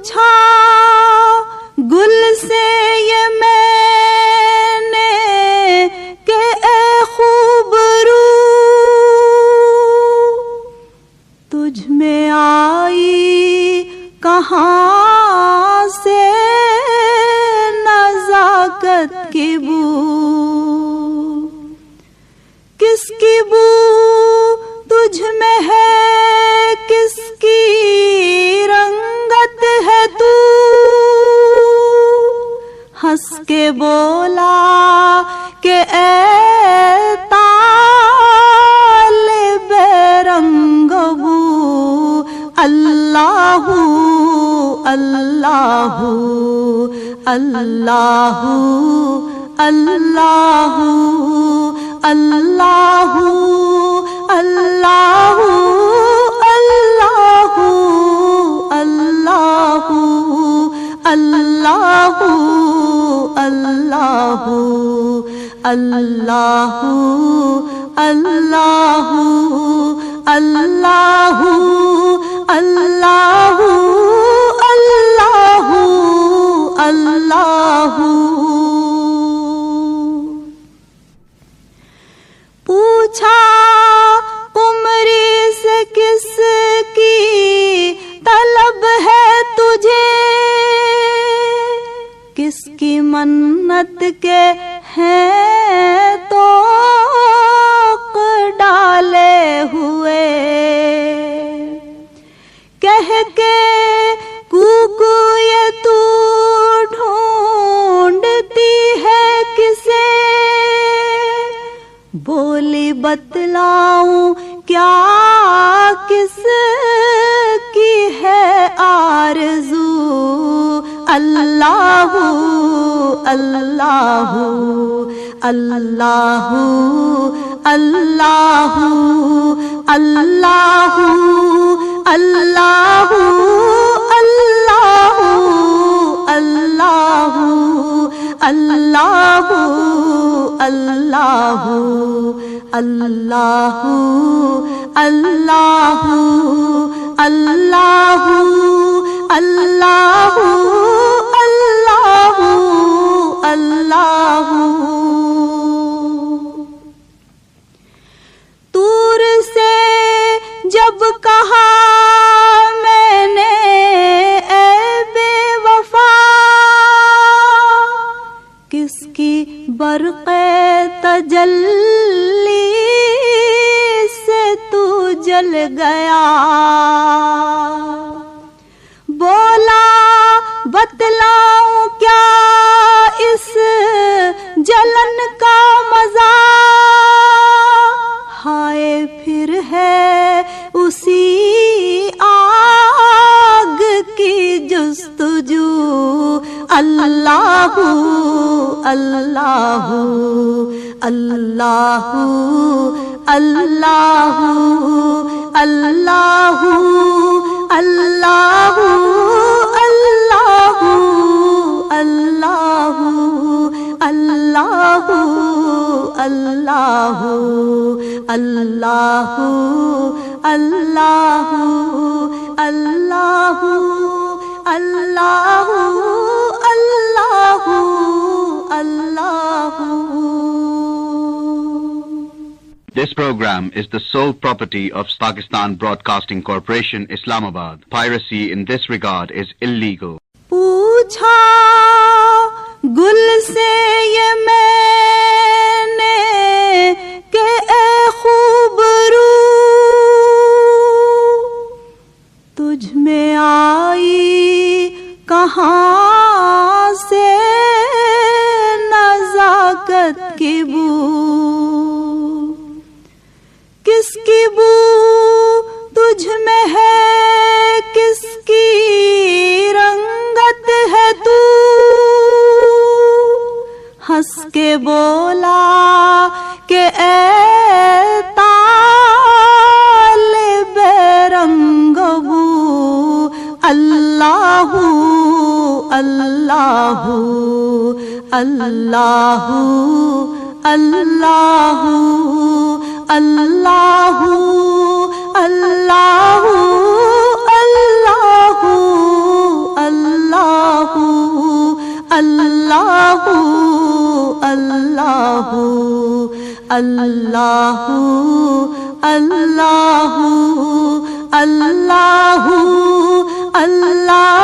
پوچھا گل سے یہ میں نے کہ اے خوبرو تجھ میں آئی کہاں سے نزاکت کی بو، کس کی بو تجھ میں ہے، کس کی رنگت ہے تو؟ ہنس کے بولا کہ اے طالب رنگ بو، اللہ اللہ اللہ اللہ اللہ اللہ اللہ اللہ اللہ اللہ اللہ اللہ اللہ اللہ اللہ اللہ۔ پوچھا قمری سے کس کی طلب ہے تجھے، کس کی منت کے ہیں توق ڈالے ہوئے، کہہ کے کوکو یہ تو ڈھونڈتی ہے کسے، بولی بتلاؤں کیا کس کی ہے آرزو، اللہ اللہ اللہ اللہ اللہ اللہ اللہ اللہ اللہ اللہ اللہ اللہ اللہ اللہ اللہ اللہ۔ طور سے جب کہا میں نے اے بے وفا، کس کی برق تجلی سے تو جل گیا، بولا بتلاؤں کیا اس جلن کا مزہ، ہائے پھر ہے اسی آگ کی جستجو، اللہ اللہ اللہ اللہ اللہ اللہ اللہ اللہ اللہ اللہ اللہ اللہ اللہ اللہ اللہ۔ This program is the sole property of Pakistan Broadcasting Corporation, Islamabad. Piracy in this regard is illegal. پوچھا گل سے یہ میں نے کہ اے خوبرو تجھ میں آئی کہاں سے نزاکت کی بو، کس کی بو تجھ میں ہے، کس کی رنگت ہے تو؟ ہنس کے بولا کہ اے طالب رنگ بو، اللہ اللہ اللہ اللہ اللہ اللہ اللہ اللہ اللہ اللہ اللہ اللہ